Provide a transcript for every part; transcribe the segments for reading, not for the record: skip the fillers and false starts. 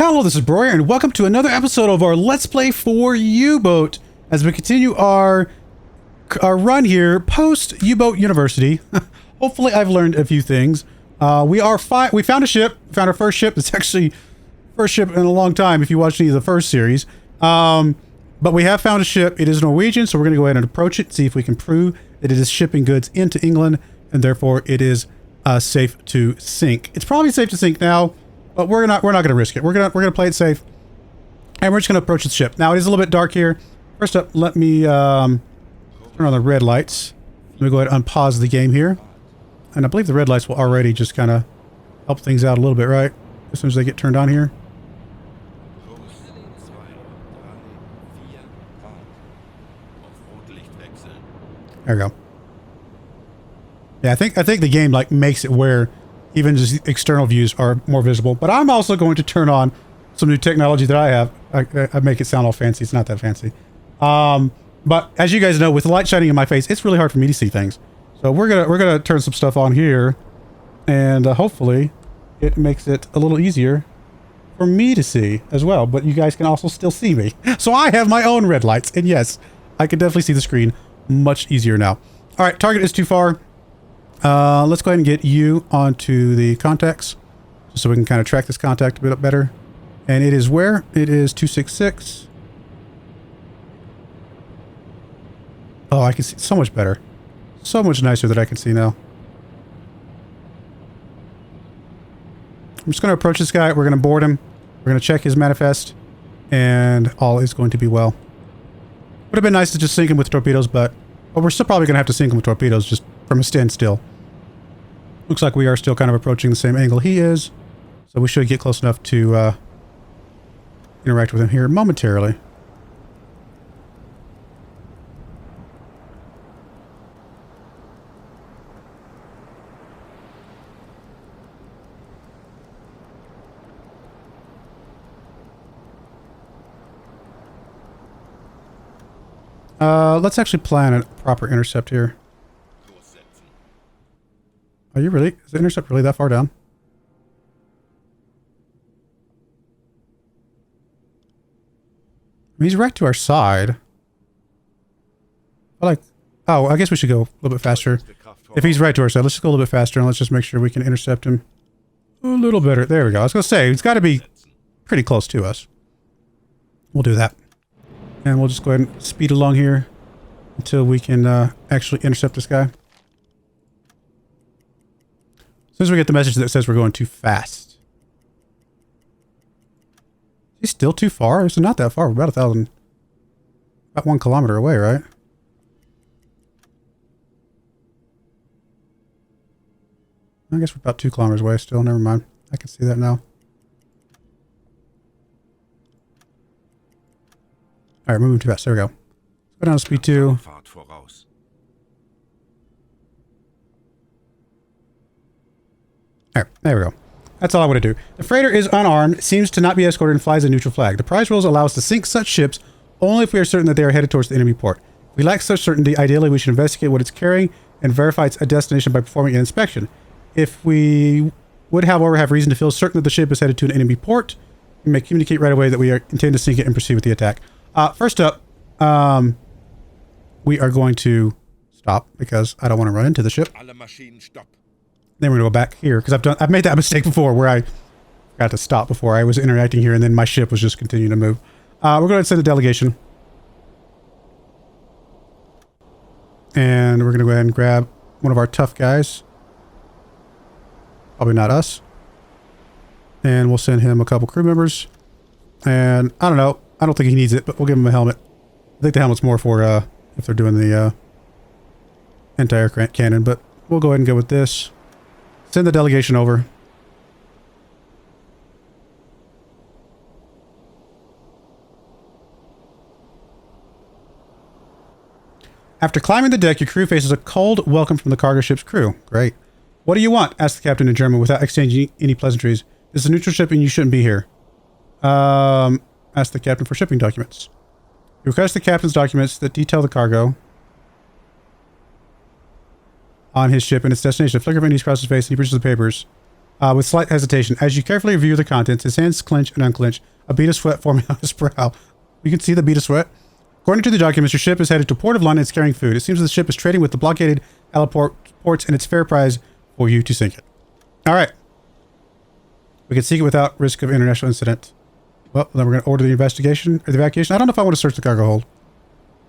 Hello, this is Broyar, and welcome to another episode of our Let's Play for UBoat as we continue our run here post UBoat University. Hopefully, I've learned a few things. We found a ship. Found our first ship. It's actually first ship in a long time if you watched any of the first series. But we have found a ship. It is Norwegian, so we're going to go ahead and approach it, see if we can prove that it is shipping goods into England, and therefore it is safe to sink. It's probably safe to sink now. But we're not going to risk it. We're gonna play it safe, and we're just gonna approach the ship. Now it is a little bit dark here. First up, let me turn on the red lights. Let me go ahead and unpause the game here, and I believe the red lights will already just kind of help things out a little bit, right? As soon as they get turned on here. There we go. Yeah, I think the game like makes it where even just external views are more visible. But I'm also going to turn on some new technology that I have. I make it sound all fancy. It's not that fancy. But as you guys know, with the light shining in my face, it's really hard for me to see things. So we're gonna turn some stuff on here, and hopefully it makes it a little easier for me to see as well. But you guys can also still see me. So I have my own red lights, and yes, I can definitely see the screen much easier now. All right, target is too far. Let's go ahead and get you onto the contacts just so we can kind of track this contact a bit better. And it is where? It is 266. Oh, I can see so much better. So much nicer that I can see now. I'm just going to approach this guy. We're going to board him. We're going to check his manifest. And all is going to be well. Would have been nice to just sink him with torpedoes, but we're still probably going to have to sink him with torpedoes just from a standstill. Looks like we are still kind of approaching the same angle he is. So we should get close enough to interact with him here momentarily. Let's actually plan a proper intercept here. Are you really? Is the intercept really that far down? He's right to our side. I guess we should go a little bit faster. If he's right to our side, let's just go a little bit faster and let's just make sure we can intercept him a little better. There we go. I was going to say, he's got to be pretty close to us. We'll do that. And we'll just go ahead and speed along here until we can actually intercept this guy. As soon as we get the message that says we're going too fast. He's still too far? It's not that far. We're about 1 kilometer away, right? I guess we're about 2 kilometers away still. Never mind. I can see that now. Alright, moving too fast. There we go. Go down to speed 2. Alright, there we go. That's all I want to do. The freighter is unarmed, seems to not be escorted, and flies a neutral flag. The prize rules allow us to sink such ships only if we are certain that they are headed towards the enemy port. If we lack such certainty, ideally we should investigate what it's carrying and verify its destination by performing an inspection. If we would, however, have reason to feel certain that the ship is headed to an enemy port, we may communicate right away that we intend to sink it and proceed with the attack. First up, we are going to stop because I don't want to run into the ship. Then we're going to go back here because I've made that mistake before where I got to stop before I was interacting here and then my ship was just continuing to move. We're going to send a delegation. And we're going to go ahead and grab one of our tough guys. Probably not us. And we'll send him a couple crew members. And I don't know. I don't think he needs it, but we'll give him a helmet. I think the helmet's more for if they're doing the anti-aircraft cannon, but we'll go ahead and go with this. Send the delegation over. After climbing the deck, your crew faces a cold welcome from the cargo ship's crew. Great. What do you want? Asked the captain in German without exchanging any pleasantries. This is a neutral ship and you shouldn't be here. Ask the captain for shipping documents. You request the captain's documents that detail the cargo on his ship and its destination. A flicker of unease crosses his face and he produces the papers. with slight hesitation. As you carefully review the contents, his hands clench and unclench, a bead of sweat forming on his brow. You can see the bead of sweat. According to the documents, your ship is headed to Port of London and is carrying food. It seems the ship is trading with the blockaded Alaport ports, and it's fair prize for you to sink it. All right. We can sink it without risk of international incident. Well, then we're going to order the investigation or the evacuation. I don't know if I want to search the cargo hold.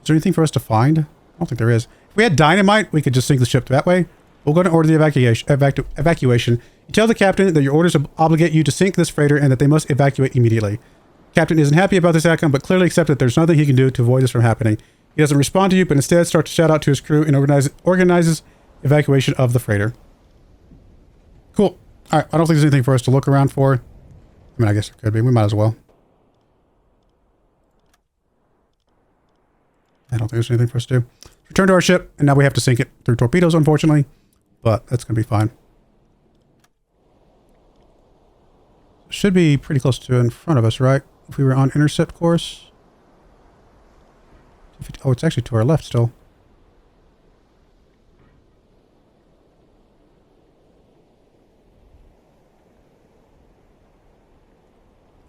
Is there anything for us to find? I don't think there is. If we had dynamite, we could just sink the ship that way. We'll go to order the evacuation. You tell the captain that your orders obligate you to sink this freighter and that they must evacuate immediately. Captain isn't happy about this outcome, but clearly accepts that there's nothing he can do to avoid this from happening. He doesn't respond to you, but instead starts to shout out to his crew and organizes evacuation of the freighter. Cool. All right. I don't think there's anything for us to look around for. I mean, I guess it could be. We might as well. I don't think there's anything for us to do. Return to our ship, and now we have to sink it through torpedoes, unfortunately. But that's going to be fine. Should be pretty close to in front of us, right? If we were on intercept course. Oh, it's actually to our left still.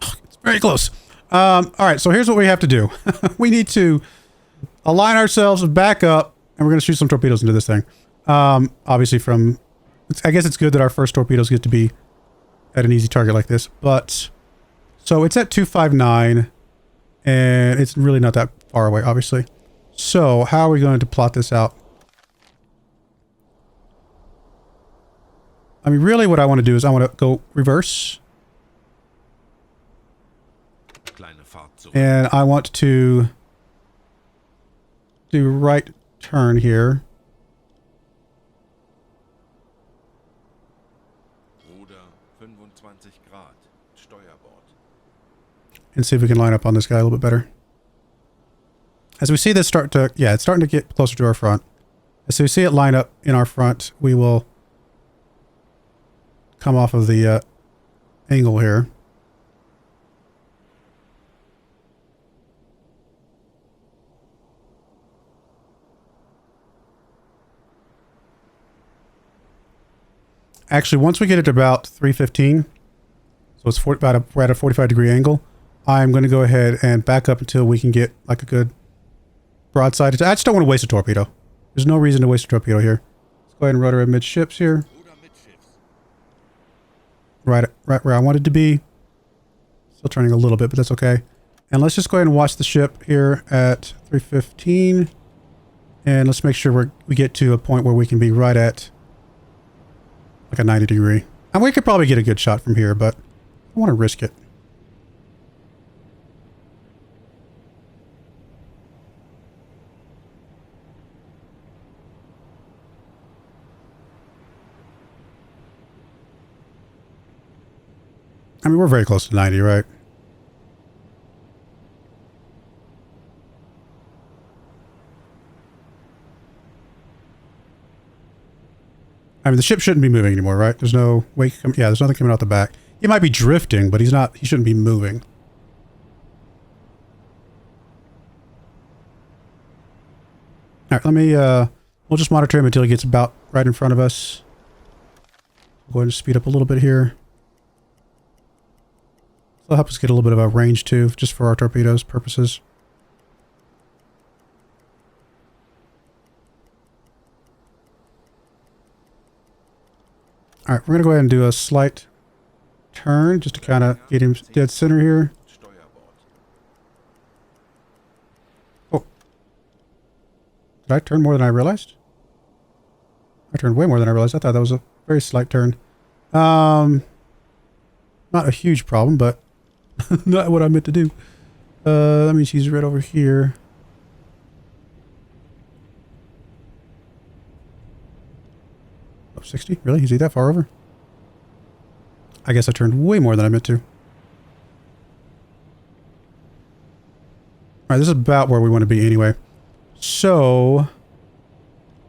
It's very close. All right, so here's what we have to do. We need to align ourselves back up, and we're going to shoot some torpedoes into this thing. Obviously from... I guess it's good that our first torpedoes get to be at an easy target like this, but... So it's at 259, and it's really not that far away, obviously. So how are we going to plot this out? I mean, really what I want to do is I want to go reverse. And I want to do right turn here. And see if we can line up on this guy a little bit better. As we see this start to, yeah, it's starting to get closer to our front. As we see it line up in our front, we will come off of the angle here. Actually, once we get it to about 315, so it's we're at a 45-degree angle, I'm going to go ahead and back up until we can get like a good broadside. I just don't want to waste a torpedo. There's no reason to waste a torpedo here. Let's go ahead and rudder amidships here. Right where I wanted to be. Still turning a little bit, but that's okay. And let's just go ahead and watch the ship here at 315. And let's make sure we get to a point where we can be right at like a 90 degree. And we could probably get a good shot from here, but I want to risk it. I mean, we're very close to 90, right? I mean, the ship shouldn't be moving anymore, right? There's no wake. Yeah, there's nothing coming out the back. He might be drifting, but he's not. He shouldn't be moving. All right, let me. We'll just monitor him until he gets about right in front of us. We'll go ahead and speed up a little bit here. That'll help us get a little bit of a range too, just for our torpedoes purposes. All right, we're going to go ahead and do a slight turn just to kind of get him dead center here. Oh. Did I turn more than I realized? I turned way more than I realized. I thought that was a very slight turn. Not a huge problem, but not what I meant to do. That means he's right over here. Oh, 60? Really? Is he that far over? I guess I turned way more than I meant to. Alright, this is about where we want to be anyway. So,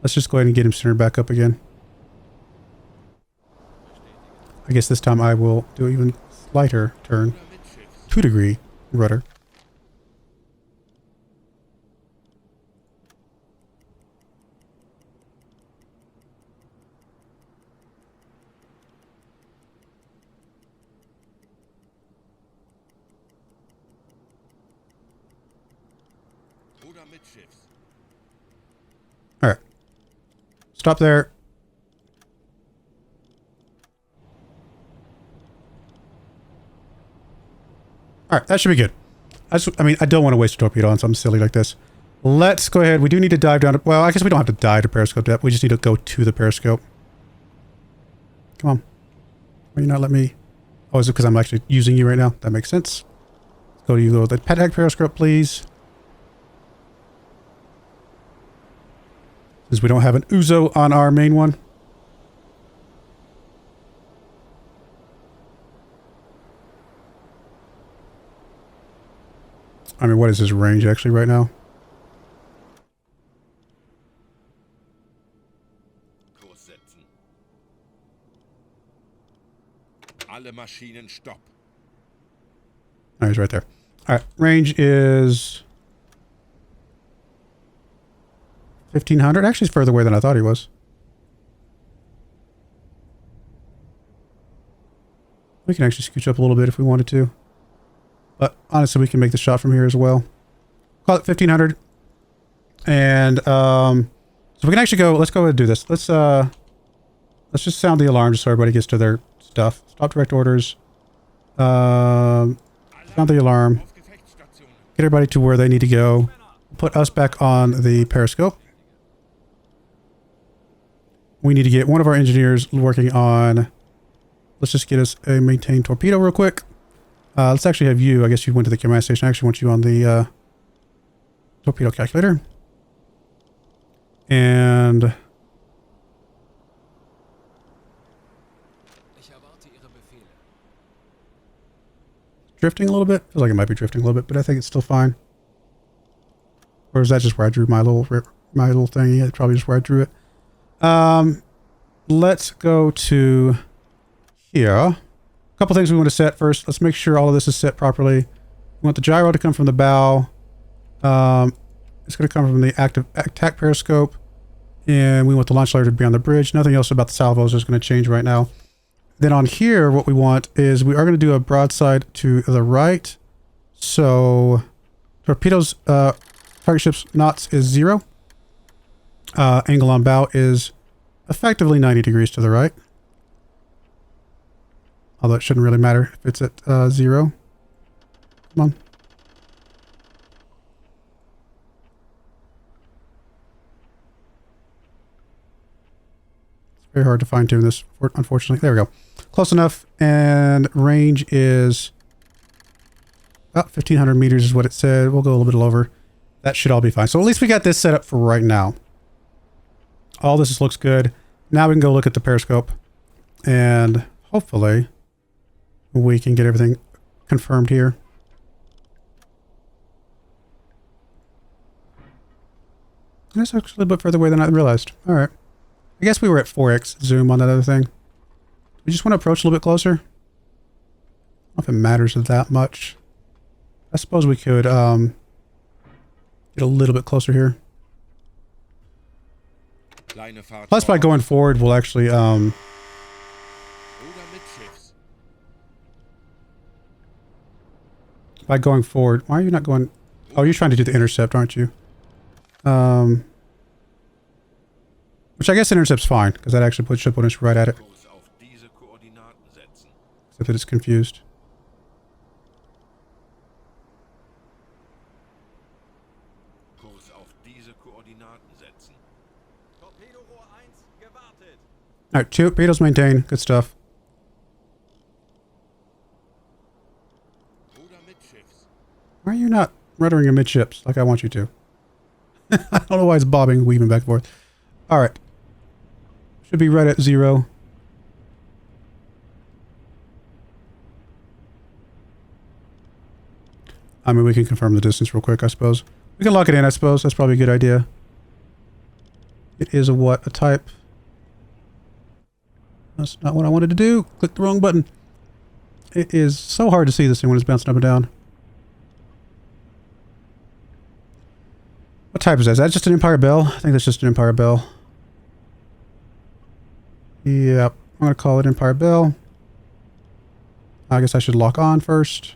let's just go ahead and get him centered back up again. I guess this time I will do an even slighter turn. 2-degree rudder. All right. Stop there. All right, that should be good. I mean, I don't want to waste a torpedo on something silly like this. Let's go ahead. We do need to dive down. Well, I guess we don't have to dive to periscope depth. We just need to go to the periscope. Come on. Will you not let me? Oh, is it because I'm actually using you right now? That makes sense. Let's go to you, go the pet tag periscope, please. Since we don't have an Uzo on our main one. I mean, what is his range actually right now? Alle Maschinen stop. Oh, he's right there. All right, range is 1,500. Actually, it's further away than I thought he was. We can actually scooch up a little bit if we wanted to. But honestly, we can make the shot from here as well. Call it 1,500. And so we can actually go. Let's go ahead and do this. Let's just sound the alarm just so everybody gets to their stuff. Stop direct orders. Sound the alarm. Get everybody to where they need to go. Put us back on the periscope. We need to get one of our engineers working on. Let's just get us a maintained torpedo real quick. Let's actually have you. I guess you went to the command station. I actually want you on the torpedo calculator. And drifting a little bit. Feels like it might be drifting a little bit, but I think it's still fine. Or is that just where I drew my little thing? Yeah, probably just where I drew it. Let's go to here. A couple things we want to set first. Let's make sure all of this is set properly. We want the gyro to come from the bow. It's going to come from the active attack periscope. And we want the launch layer to be on the bridge. Nothing else about the salvos is going to change right now. Then on here, what we want is we are going to do a broadside to the right. So torpedoes, target ship's knots is 0. Angle on bow is effectively 90 degrees to the right. Although it shouldn't really matter if it's at 0. Come on. It's very hard to fine tune this, unfortunately. There we go. Close enough. And range is about 1,500 meters is what it said. We'll go a little bit over. That should all be fine. So at least we got this set up for right now. All this looks good. Now we can go look at the periscope. And hopefully we can get everything confirmed here. That's actually a bit further away than I realized. All right. I guess we were at 4x zoom on that other thing. We just want to approach a little bit closer. I don't know if it matters that much. I suppose we could get a little bit closer here. Plus, by going forward, we'll actually by going forward, why are you not going? Oh, you're trying to do the intercept, aren't you? Which I guess intercept's fine, because that actually puts ship owners right at it. Except that it's confused. Alright, torpedoes maintained. Good stuff. Why are you not ruddering amidships like I want you to? I don't know why it's bobbing, weaving back and forth. Alright. Should be right at 0. I mean, we can confirm the distance real quick, I suppose. We can lock it in, I suppose. That's probably a good idea. It is a what? A type. That's not what I wanted to do. Click the wrong button. It is so hard to see this thing when it's bouncing up and down. What type is that? Is that just an Empire Bell? I think that's just an Empire Bell. Yep. I'm going to call it Empire Bell. I guess I should lock on first.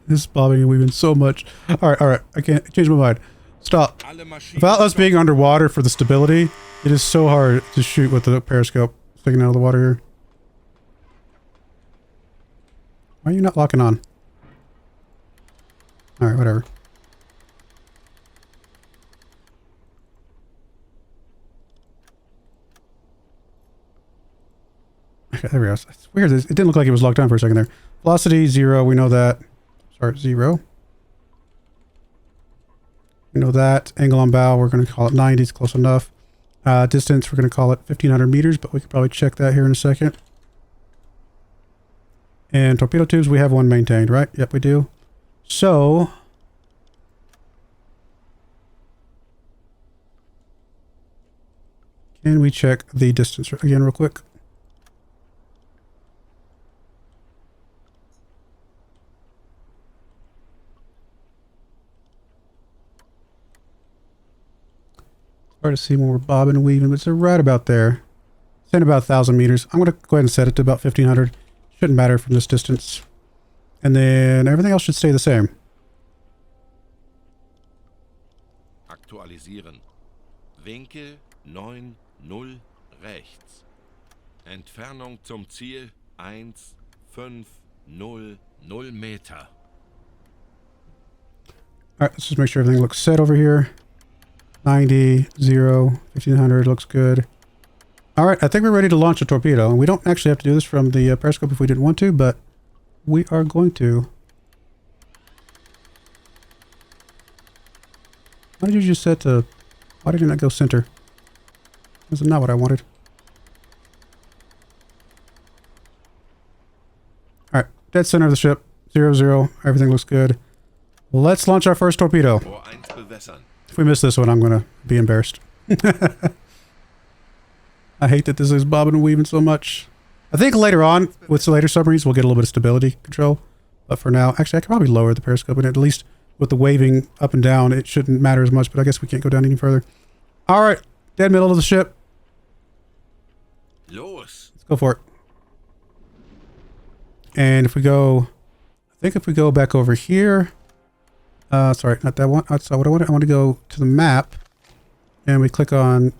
This is bobbing and weaving so much. Alright, alright. I can't change my mind. Stop. Alle Maschinen Without us being underwater for the stability, it is so hard to shoot with the periscope sticking out of the water here. Why are you not locking on? Alright, whatever. Okay, there we go. It's weird. It didn't look like it was locked on for a second there. Velocity, 0. We know that. Start 0. We know that. Angle on bow, we're going to call it 90. It's close enough. Distance, we're going to call it 1,500 meters, but we could probably check that here in a second. And torpedo tubes, we have one maintained, right? Yep, we do. So... can we check the distance again real quick? Hard to see when we're bobbing and weaving, but it's right about there. Saying about 1,000 meters. I'm going to go ahead and set it to about 1,500. Shouldn't matter from this distance. And then everything else should stay the same. Aktualisieren. Winkel 90 rechts. Entfernung zum Ziel 1500 Meter. Alright, let's just make sure everything looks set over here. 90, 0, 1500 looks good. Alright, I think we're ready to launch a torpedo. And we don't actually have to do this from the periscope if we didn't want to, but we are going to. Why did you just set to... why did you not go center? This is not what I wanted. Alright, dead center of the ship. 0, 0. Everything looks good. Let's launch our first torpedo. Rohr 1 bewässern. If we miss this one, I'm going to be embarrassed. I hate that this is bobbing and weaving so much. I think later on, with the later submarines, we'll get a little bit of stability control. But for now, actually, I could probably lower the periscope, and at least with the waving up and down, it shouldn't matter as much, but I guess we can't go down any further. All right, dead middle of the ship. Los. Let's go for it. And if we go, I think if we go back over here, sorry, not that one. That's not what I want. I want to go to the map, and we click on.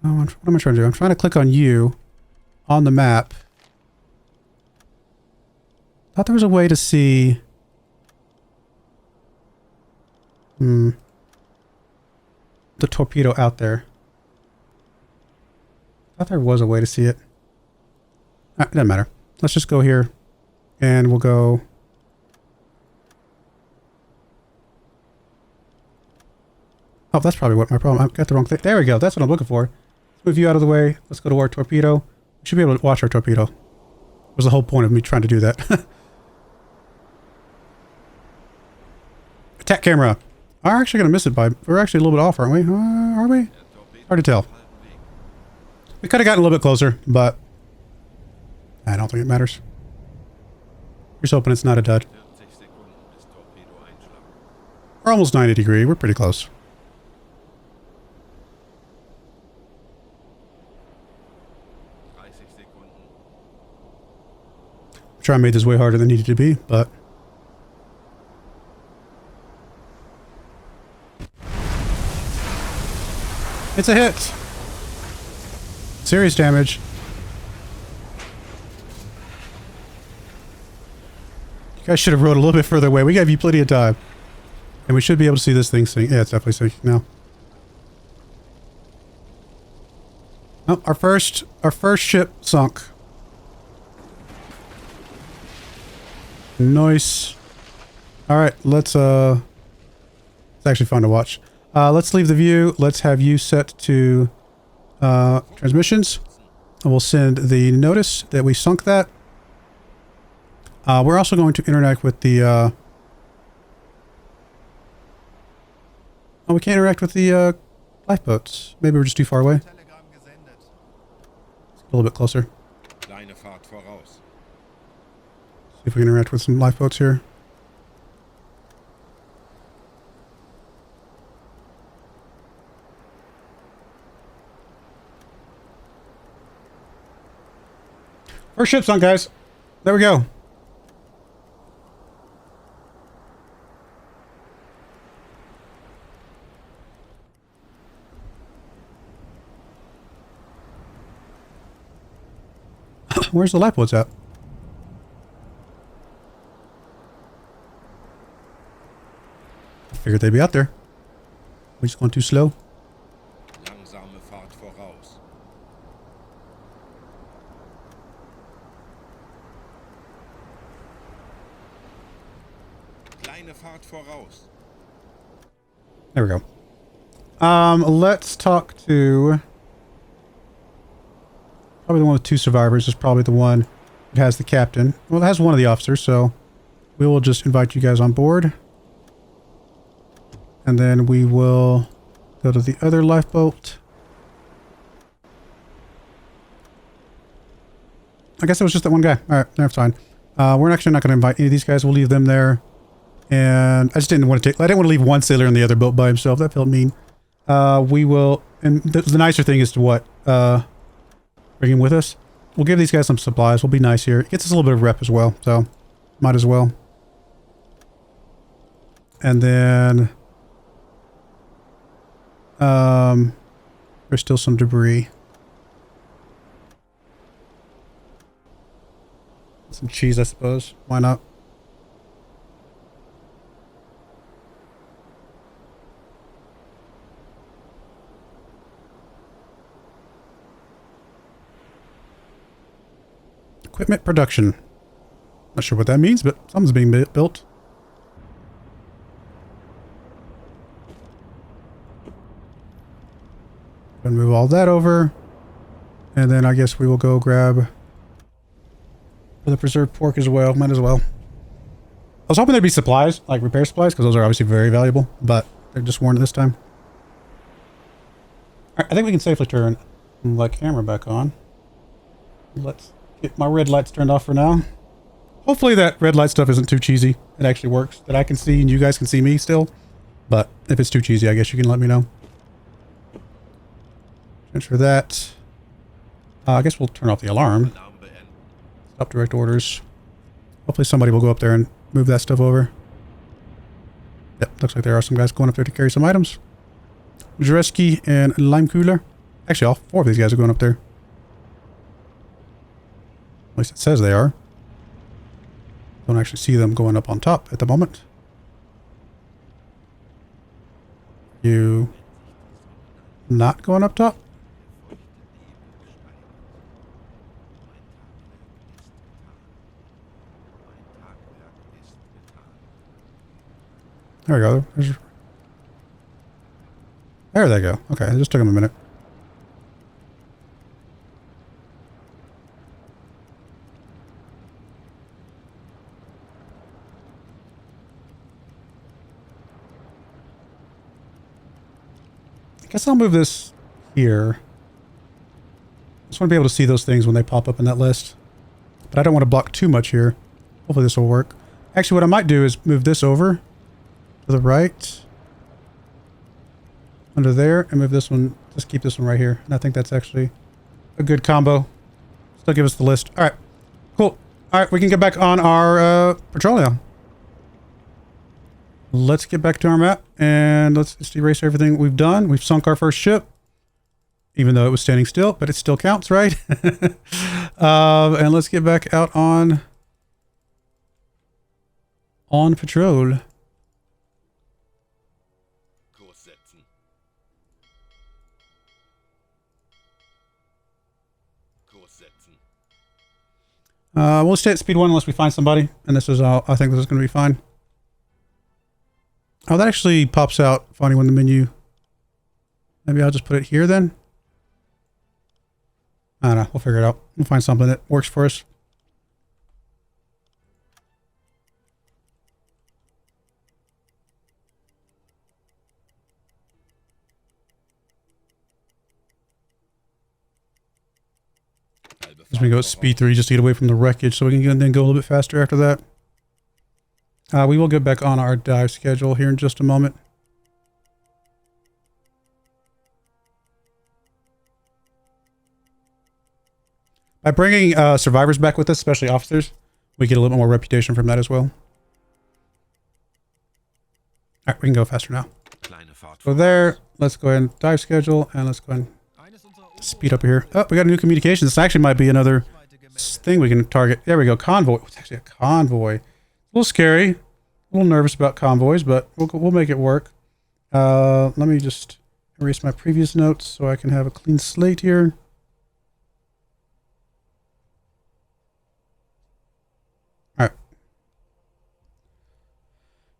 Oh, what am I trying to do? I'm trying to click on you on the map. Thought there was a way to see. The torpedo out there. Thought there was a way to see it. It doesn't matter. Let's just go here, and we'll go. Oh, that's probably what my problem. I've got the wrong thing. There we go. That's what I'm looking for. Let's move you out of the way. Let's go to our torpedo. We should be able to watch our torpedo. Was the whole point of me trying to do that. Attack camera. We're actually going to miss it by... we're actually a little bit off, aren't we? Are we? Hard to tell. We could have gotten a little bit closer, but... I don't think it matters. Here's hoping it's not a dud. We're almost 90 degree. We're pretty close. I'm sure I made this way harder than it needed to be, but... it's a hit! Serious damage. You guys should have rowed a little bit further away. We gave you plenty of time. And we should be able to see this thing sink. Yeah, it's definitely sinking now. Oh, our first ship sunk. Nice. Alright, let's it's actually fun to watch. Let's leave the view. Let's have you set to transmissions. And we'll send the notice that we sunk that. We're also going to interact with the oh, we can't interact with the lifeboats. Maybe we're just too far away. A little bit closer. Kleine Fahrt voraus. See if we can interact with some lifeboats here. First ship sunk, guys. There we go. Where's the lifeboats at? I figured they'd be out there. We're just going too slow. Langsame Fahrt voraus. Kleine Fahrt voraus. There we go. Let's talk to... Probably the one with 2 survivors is probably the one that has the captain. Well, it has one of the officers, so we will just invite you guys on board. And then we will go to the other lifeboat. I guess it was just that one guy. Alright, that's fine. We're actually not going to invite any of these guys. We'll leave them there. And I just didn't want to take... I didn't want to leave one sailor in the other boat by himself. That felt mean. We will... And the nicer thing is to what? Bring him with us. We'll give these guys some supplies. We'll be nice here. It gets us a little bit of rep as well. So, might as well. And then... there's still some debris. Some cheese, I suppose. Why not? Equipment production. Not sure what that means, but something's being built. Gonna move all that over. And then I guess we will go grab for the preserved pork as well. Might as well. I was hoping there'd be supplies, like repair supplies, because those are obviously very valuable, but they're just warned this time. Alright, I think we can safely turn the camera back on. Let's get my red lights turned off for now. Hopefully that red light stuff isn't too cheesy. It actually works, that I can see and you guys can see me still. But if it's too cheesy, I guess you can let me know. Transfer that. I guess we'll turn off the alarm. Stop direct orders. Hopefully somebody will go up there and move that stuff over. Yep, looks like there are some guys going up there to carry some items. Jareski and Lime Cooler. Actually, all 4 of these guys are going up there. At least it says they are. Don't actually see them going up on top at the moment. You not going up top? There we go. There they go. Okay, it just took them a minute. I guess I'll move this here. Just want to be able to see those things when they pop up in that list. But I don't want to block too much here. Hopefully this will work. Actually, what I might do is move this over to the right. Under there. And move this one. Just keep this one right here. And I think that's actually a good combo. Still give us the list. Alright. Cool. Alright, we can get back on our patrol now. Let's get back to our map and let's just erase everything we've done. We've sunk our first ship, even though it was standing still, but it still counts, right? And let's get back out on patrol. We'll stay at speed 1 unless we find somebody, and this is I think this is going to be fine. Oh, that actually pops out funny when the menu... Maybe I'll just put it here then? I don't know. We'll figure it out. We'll find something that works for us. As we go at speed 3 just to get away from the wreckage so we can then go a little bit faster after that. We will get back on our dive schedule here in just a moment. By bringing survivors back with us, especially officers, we get a little bit more reputation from that as well. Alright, we can go faster now. So there, let's go ahead and dive schedule, and let's go ahead and speed up here. Oh, we got a new communications. This actually might be another thing we can target. There we go. Convoy. It's actually a convoy. A little scary. A little nervous about convoys, but we'll make it work. Let me just erase my previous notes so I can have a clean slate here. All right.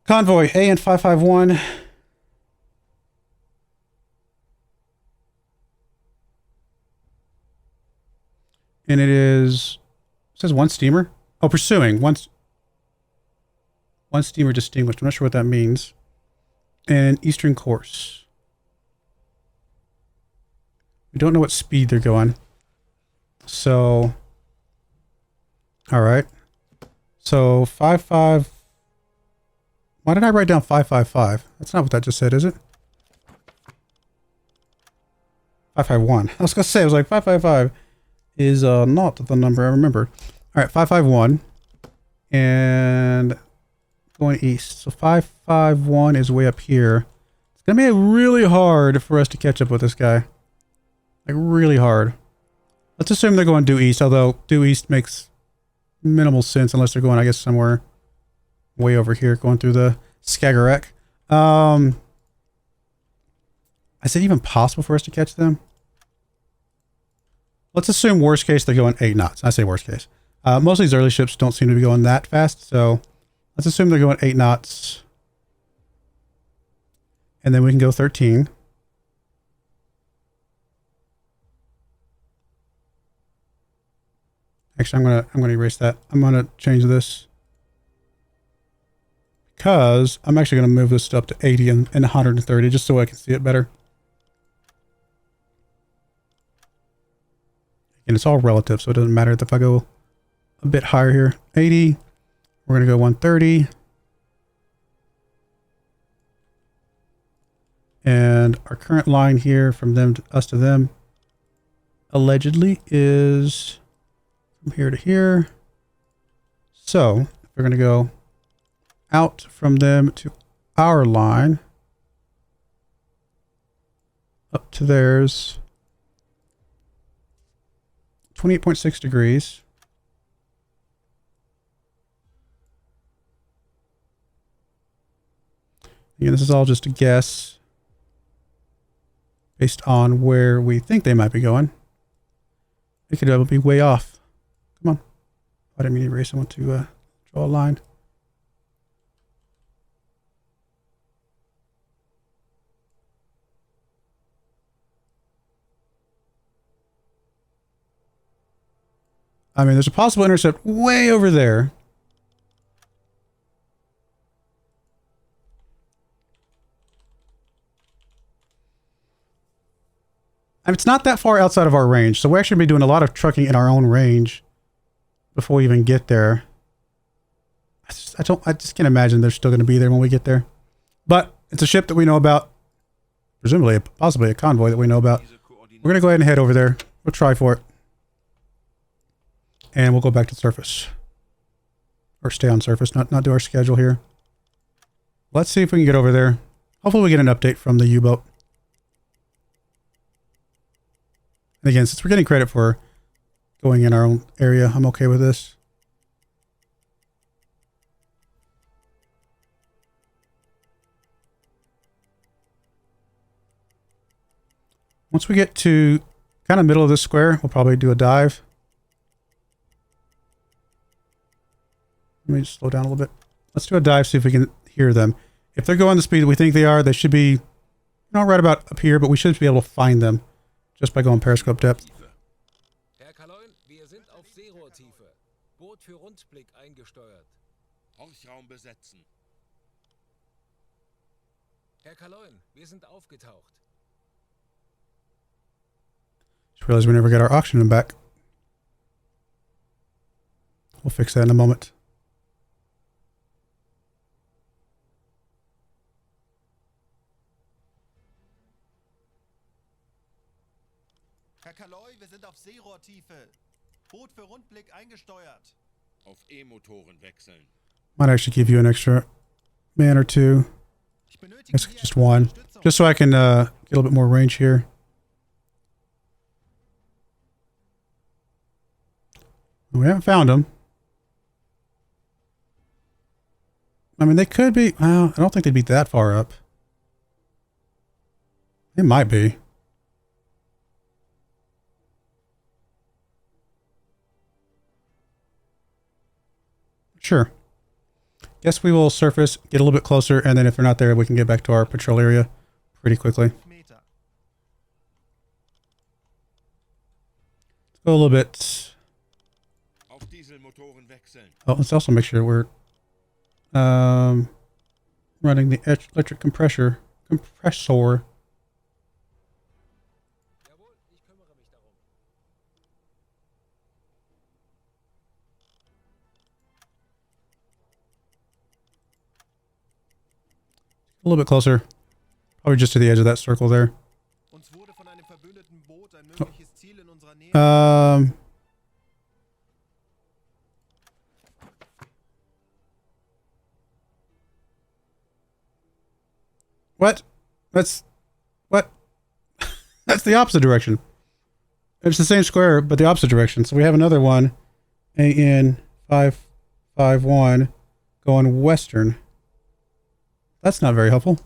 Convoy AN 551. And it is, it says one steamer. Oh, pursuing. One steamer distinguished. I'm not sure what that means. And eastern course. We don't know what speed they're going. So, all right. So 55. Why did I write down 555? That's not what that just said, is it? 551. I was going to say, I was like 555 is not the number I remembered. All right, 551. And going east. So 551 is way up here. It's going to be really hard for us to catch up with this guy. Like, really hard. Let's assume they're going due east, although due east makes minimal sense unless they're going, I guess, somewhere way over here, going through the Skagerrak. Is it even possible for us to catch them? Let's assume worst case they're going 8 knots. I say worst case. Most of these early ships don't seem to be going that fast, so let's assume they're going 8 knots. And then we can go 13. Actually, I'm gonna erase that. I'm gonna change this because I'm actually gonna move this up to 80 and 130 just so I can see it better. And it's all relative, so it doesn't matter if I go a bit higher here. 80. We're gonna go 130. And our current line here from them to us to them allegedly is from here to here. So we're going to go out from them to our line up to theirs. 28.6 degrees. Again, this is all just a guess based on where we think they might be going. It could be way off. Come on. I didn't mean to erase. I want to draw a line. I mean, there's a possible intercept way over there. And it's not that far outside of our range, so we're actually going to be doing a lot of trucking in our own range before we even get there. I just can't imagine they're still going to be there when we get there. But it's a ship that we know about, presumably, possibly a convoy that we know about. We're going to go ahead and head over there. We'll try for it. And we'll go back to the surface. Or stay on surface, not do our schedule here. Let's see if we can get over there. Hopefully we get an update from the U-boat. And again, since we're getting credit for going in our own area, I'm okay with this. Once we get to kind of middle of this square, we'll probably do a dive. Let me just slow down a little bit. Let's do a dive, see if we can hear them. If they're going the speed that we think they are, they should be, not right about up here, but we should be able to find them just by going periscope depth. Herr Kaloin, wir sind auf Seerohrtiefe. Boot für Rundblick eingesteuert. Horchraum besetzen. Herr Kaloin, wir sind aufgetaucht. Just realized we never got our oxygen back. We'll fix that in a moment. Herr Kaloy, wir sind auf Seerohrtiefe. Boot für Rundblick eingesteuert. Auf E-Motoren wechseln. Might actually give you an extra man or two. I guess just one. Just so I can get a little bit more range here. We haven't found them. I mean, they could be. Well, I don't think they'd be that far up. They might be. Sure. Guess we will surface, get a little bit closer, and then if they're not there, we can get back to our patrol area pretty quickly. Meter. Let's go a little bit. Auf Dieselmotoren wechseln. Oh, let's also make sure we're running the electric compressor. Jawohl, ich kümmere mich darum. A little bit closer. Probably just to the edge of that circle there. Uns wurde von einem verbündeten Boot ein mögliches Ziel in unserer Nähe. What? What? That's the opposite direction. It's the same square, but the opposite direction. So we have another one. AN 551 going western. That's not very helpful.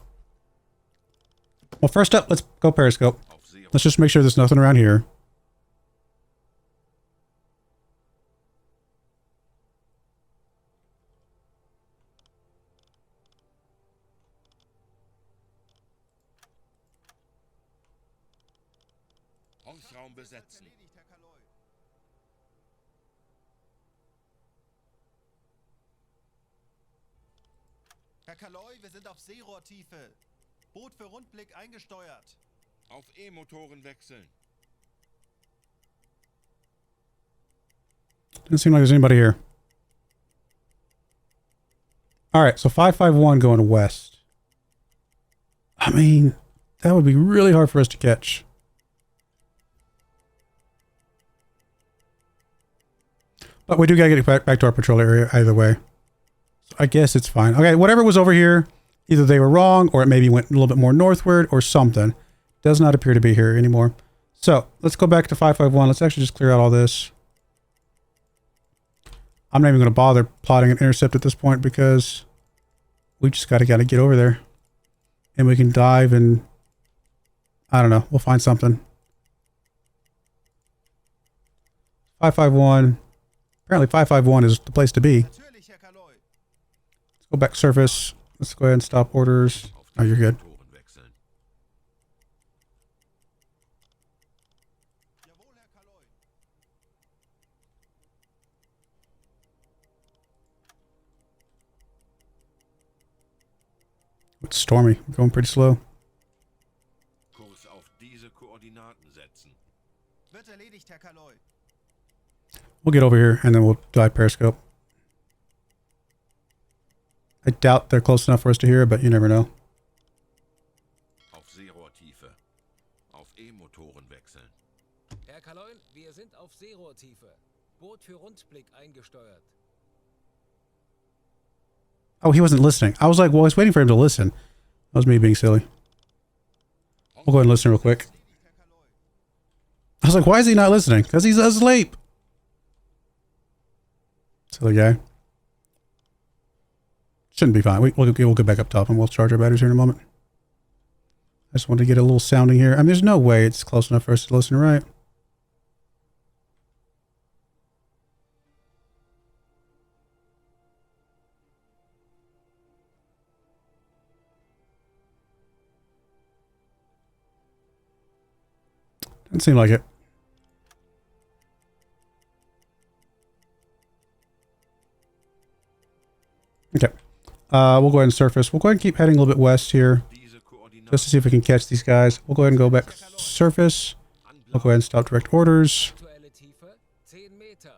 Well, first up, let's go periscope. Auf Zero. Let's just make sure there's nothing around here. Horchraum besetzen. Erledigt, Herr Kaloi. Herr Kaloi, wir sind auf Seerohrtiefe. Boot für Rundblick eingesteuert. Auf E-Motoren wechseln. Doesn't seem like there's anybody here. Alright, so 551 going west. I mean, that would be really hard for us to catch. But we do gotta get back to our patrol area either way. So I guess it's fine. Okay, whatever was over here, either they were wrong or it maybe went a little bit more northward or something. Does not appear to be here anymore. So let's go back to 551. Let's actually just clear out all this. I'm not even going to bother plotting an intercept at this point because we just gotta get over there. And we can dive and I don't know. We'll find something. 551. Apparently 551 is the place to be. Natürlich, Herr Kaloi. Let's go back surface. Let's go ahead and stop orders. Auf Oh, you're good. Dieselmotoren wechseln. Jawohl, Herr Kaloi. It's stormy. We're going pretty slow. Kurs auf diese Koordinaten setzen. Wird erledigt, Herr Kaloi. We'll get over here and then we'll dive periscope. I doubt they're close enough for us to hear it, but you never know. Auf Seerohrtiefe. Auf E-Motoren wechseln. Herr Kaloi, wir sind auf Seerohrtiefe. Boot für Rundblick eingesteuert. Oh, he wasn't listening. I was like, well, I was waiting for him to listen. That was me being silly. We'll go ahead and listen real quick. Erledigt, Herr Kaloi. I was like, why is he not listening? Because he's asleep. Silly guy. Shouldn't be fine. We'll get back up top and we'll charge our batteries here in a moment. I just wanted to get a little sounding here. I mean, there's no way it's close enough for us to listen, right? Doesn't seem like it. Okay. We'll go ahead and surface. We'll go ahead and keep heading a little bit west here Diese Koordinaten. just to see if we can catch these guys. We'll go ahead and go back surface. We'll go ahead and stop direct orders. Aktuelle Tiefe 10 Meter.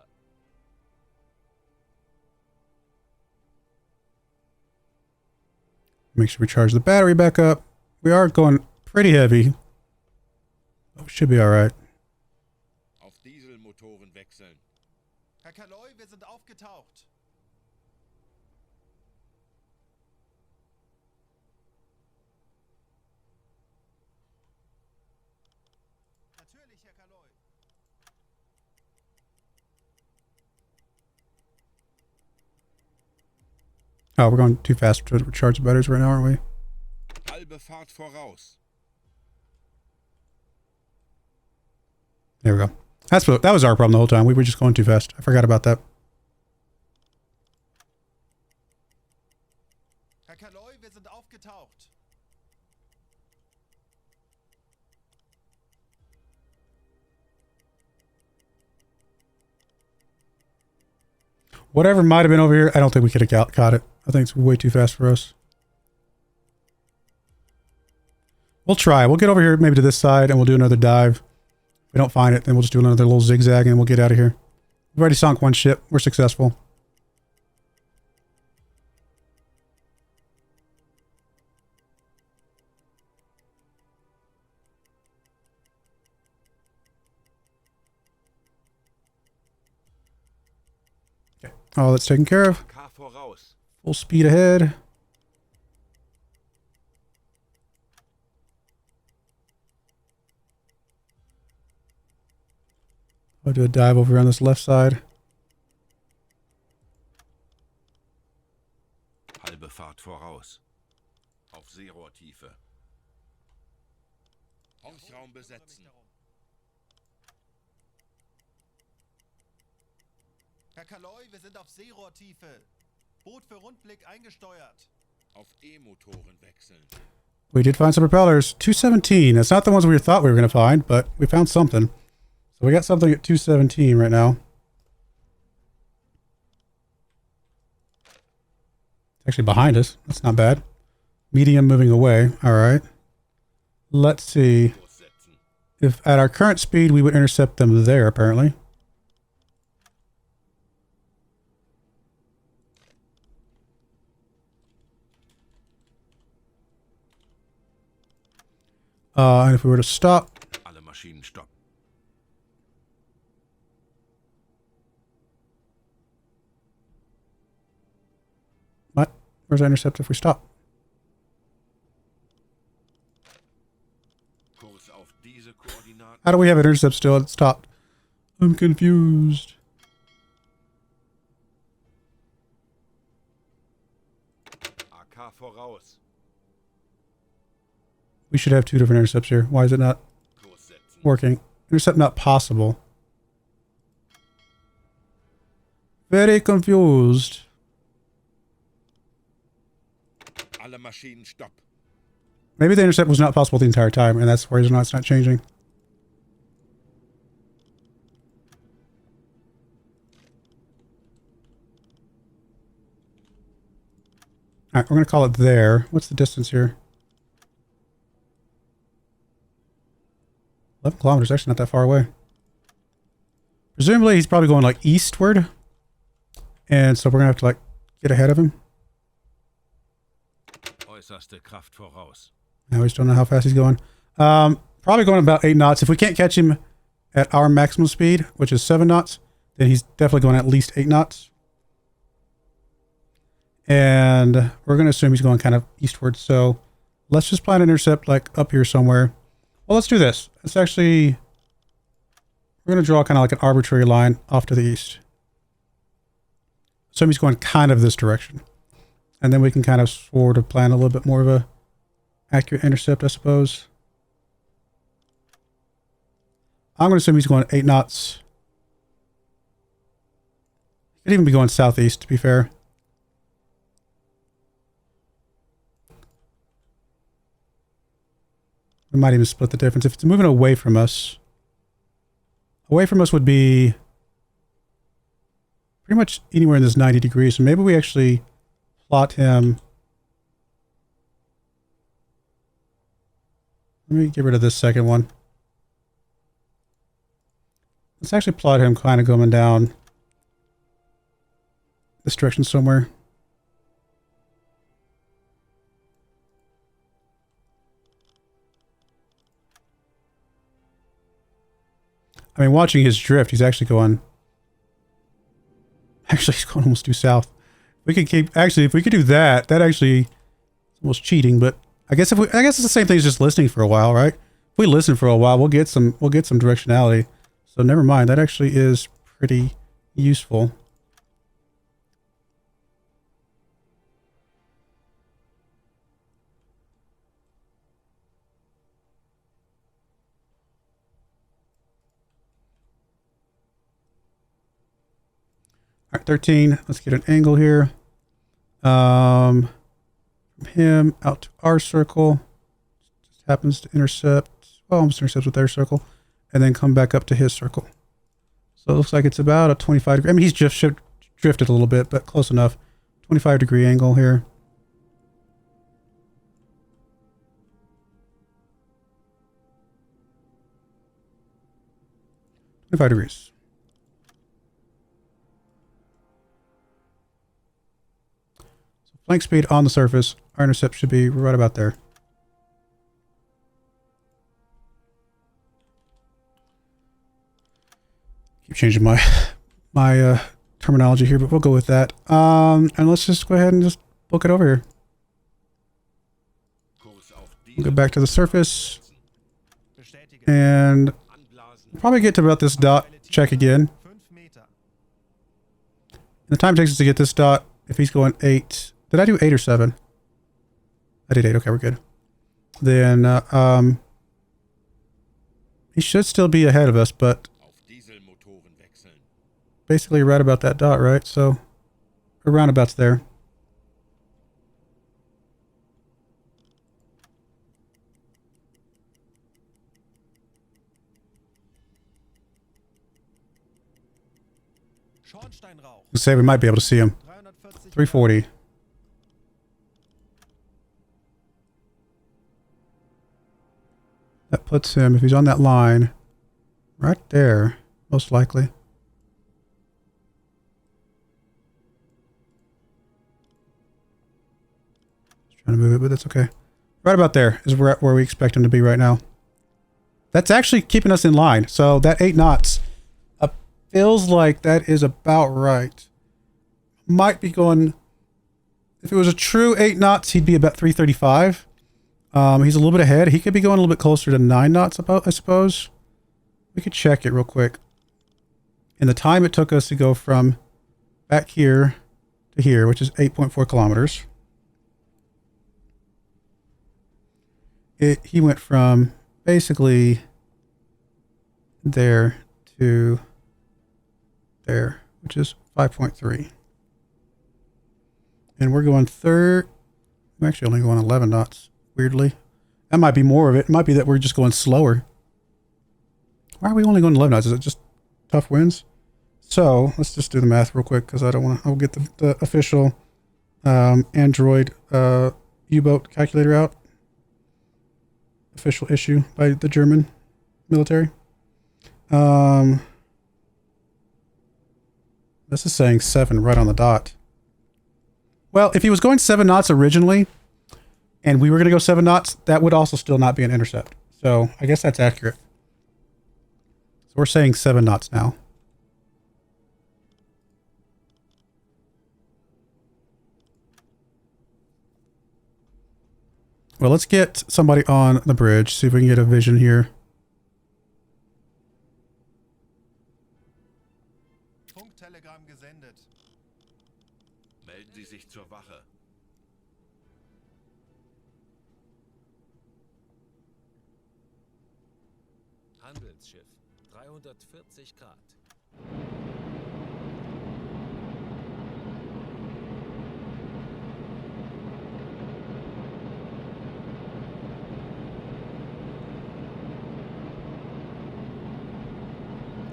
Make sure we charge the battery back up. We are going pretty heavy. Oh, should be all right. Auf Dieselmotoren wechseln. Herr Kaloi, wir sind aufgetaucht. Natürlich, Herr Kaloi. Oh, we're going too fast to recharge the batteries right now, aren't we? Halbe Fahrt voraus. There we go. That was our problem the whole time. We were just going too fast. I forgot about that. Herr Kaloi, wir sind aufgetaucht. Whatever might have been over here, I don't think we could have caught it. I think it's way too fast for us. We'll try. We'll get over here maybe to this side and we'll do another dive. If we don't find it, then we'll just do another little zigzag and we'll get out of here. We've already sunk one ship. We're successful. Okay. All that's taken care of. K voraus. Full speed ahead. I'll do a dive over on this left side. Halbe Fahrt voraus. Auf Seerohrtiefe. Hausraum besetzen. Herr Kaloi, wir sind auf Seerohrtiefe. Boot für Rundblick eingesteuert. Auf E-Motoren wechseln. We did find some propellers. 217. That's not the ones we thought we were going to find, but we found something. So we got something at 217 right now. It's actually behind us. That's not bad. Medium moving away. All right. Let's see if at our current speed we would intercept them there, apparently. And if we were to stop. Alle Maschinen stopp. What? Where's our intercept if we stop? Kurs auf diese Koordinaten. How do we have an intercept still? It stopped. I'm confused. AK voraus. We should have two different intercepts here. Why is it not Kurs setzen. working? Intercept not possible. Very confused. Alle Maschinen stopp. Maybe the intercept was not possible the entire time, and that's the reason why it's not changing. Alright, we're going to call it there. What's the distance here? 11 kilometers, actually not that far away. Presumably he's probably going like eastward. And so we're going to have to like get ahead of him. Äußerste Kraft voraus. I always don't know how fast he's going. Probably going about 8 knots. If we can't catch him at our maximum speed, which is 7 knots, then he's definitely going at least 8 knots. And we're going to assume he's going kind of eastward. So let's just plan an intercept like up here somewhere. Well, let's do this. It's actually, we're going to draw kind of like an arbitrary line off to the east. So he's going kind of this direction. And then we can kind of sort of plan a little bit more of a accurate intercept, I suppose. I'm going to assume he's going 8 knots. He could even be going southeast, to be fair. We might even split the difference. If it's moving away from us would be pretty much anywhere in this 90 degrees. So maybe we actually plot him. Let me get rid of this second one. Let's actually plot him kind of going down this direction somewhere. I mean, watching his drift, he's actually going... Actually, he's going almost due south. We could keep... Actually, if we could do that, that actually... It's almost cheating, but... I guess it's the same thing as just listening for a while, right? If we listen for a while, we'll get some directionality. So never mind. That actually is pretty useful. right, 13. Let's get an angle here. From him out to our circle. Just happens to intercept. Well, almost intercepts with their circle. And then come back up to his circle. So it looks like it's about a 25 degree. I mean, he's just drifted a little bit, but close enough. 25 degree angle here. $25. So flank speed on the surface. Our intercept should be right about there. Keep changing my terminology here, but we'll go with that. And let's just go ahead and just book it over here. We'll go back to the surface. And we'll probably get to about this dot. Check again. And the time it takes us to get this dot, if he's going 8. Did I do 8 or 7? I did 8. Okay, we're good. Then he should still be ahead of us, but basically right about that dot, right? So around about's there. Let's say we might be able to see him. 340. That puts him, if he's on that line, right there, most likely. Just trying to move it, but that's okay. Right about there is where we expect him to be right now. That's actually keeping us in line. So that 8 knots feels like that is about right. Might be going... If it was a true 8 knots, he'd be about 335. He's a little bit ahead. He could be going a little bit closer to 9 knots, I suppose. We could check it real quick. And the time it took us to go from back here to here, which is 8.4 kilometers. He went from basically there to there, which is 5.3. And we're going third. We're actually only going 11 knots, weirdly. That might be more of it. It might be that we're just going slower. Why are we only going 11 knots? Is it just tough winds? So let's just do the math real quick because I don't want to. I'll get the official Android U-boat calculator out. Official issue by the German military. This is saying 7 right on the dot. Well, if he was going 7 knots originally, and we were going to go 7 knots, that would also still not be an intercept. So I guess that's accurate. So we're saying 7 knots now. Well, let's get somebody on the bridge, see if we can get a vision here. Funktelegramm gesendet. Melden Sie sich zur Wache. Handelsschiff. 340 Grad.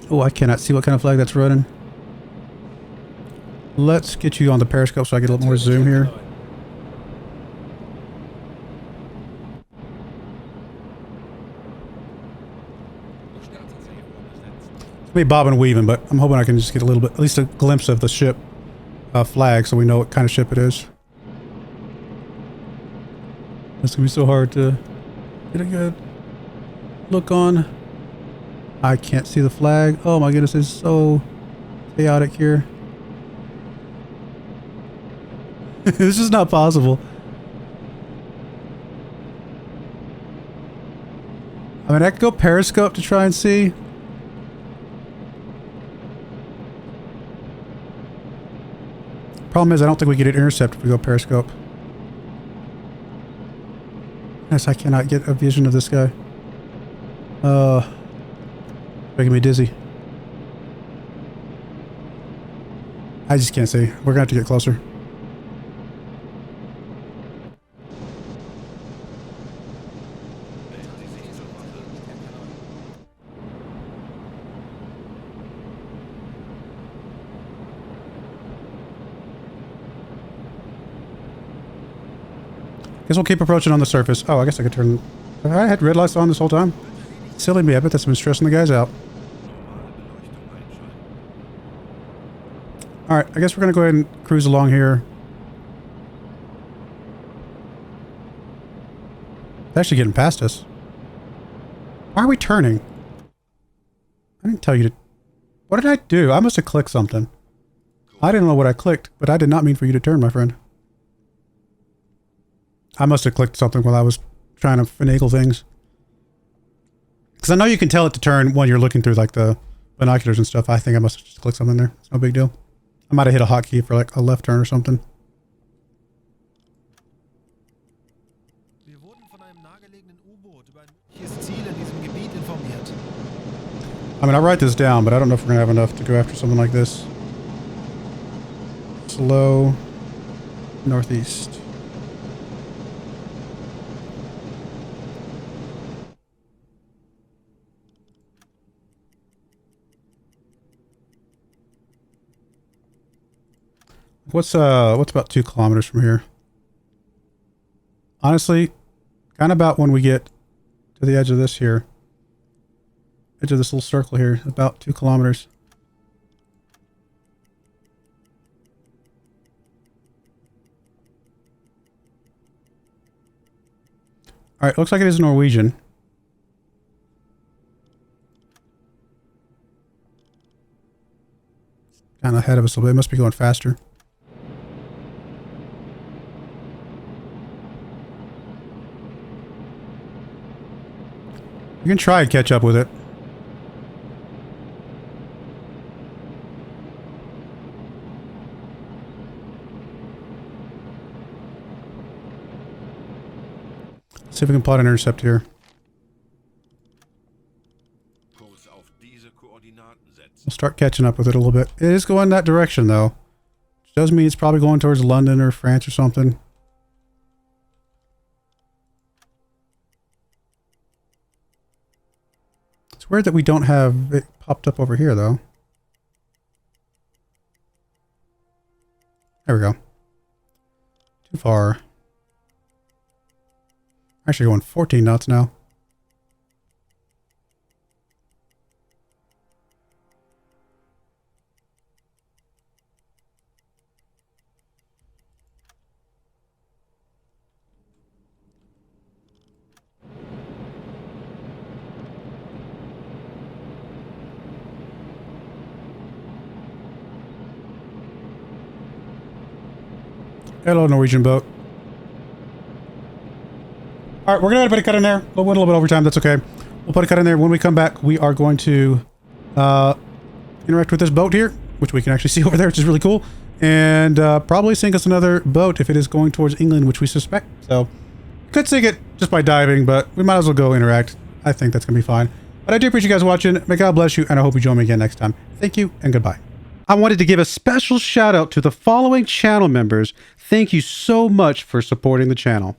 Oh, I cannot see what kind of flag that's running. Let's get you on the periscope so I get a little more zoom here. It's be bobbing and weaving, but I'm hoping I can just get a little bit, at least a glimpse of the ship flag so we know what kind of ship it is. It's gonna be so hard to get a good look on. I can't see the flag. Oh my goodness, it's so chaotic here. This is not possible. I mean, I could go periscope to try and see. Problem is, I don't think we get an intercept if we go periscope. Yes, I cannot get a vision of this guy. Making me dizzy. I just can't see. We're gonna have to get closer. Guess we'll keep approaching on the surface. Oh, I guess I could turn... I had red lights on this whole time. Silly me, I bet that's been stressing the guys out. Alright, I guess we're gonna go ahead and cruise along here. They're actually getting past us. Why are we turning? I didn't tell you to... What did I do? I must have clicked something. I didn't know what I clicked, but I did not mean for you to turn, my friend. I must have clicked something while I was trying to finagle things. Because I know you can tell it to turn when you're looking through like the binoculars and stuff. I think I must have just clicked something there. It's no big deal. I might have hit a hotkey for like a left turn or something. Wir wurden von einem nahegelegenen U-Boot über ein mögliches Ziel in diesem Gebiet informiert. I mean, I'll write this down, but I don't know if we're going to have enough to go after something like this. Slow. Northeast. What's about 2 kilometers from here? Honestly, kind of about when we get to the edge of this here. Edge of this little circle here. About 2 kilometers. Alright, looks like it is Norwegian. Kind of ahead of us a little bit. It must be going faster. You can try and catch up with it. Let's see if we can plot an intercept here. We'll start catching up with it a little bit. It is going that direction though. Which does mean it's probably going towards London or France or something. It's weird that we don't have it popped up over here, though. There we go. Too far. Actually going 14 knots now. Hello, Norwegian boat. All right, we're going to put a cut in there. We'll win a little bit overtime. That's okay. We'll put a cut in there. When we come back, we are going to interact with this boat here, which we can actually see over there, which is really cool. And probably sink us another boat if it is going towards England, which we suspect. So, could sink it just by diving, but we might as well go interact. I think that's going to be fine. But I do appreciate you guys watching. May God bless you, and I hope you join me again next time. Thank you, and goodbye. I wanted to give a special shout out to the following channel members. Thank you so much for supporting the channel.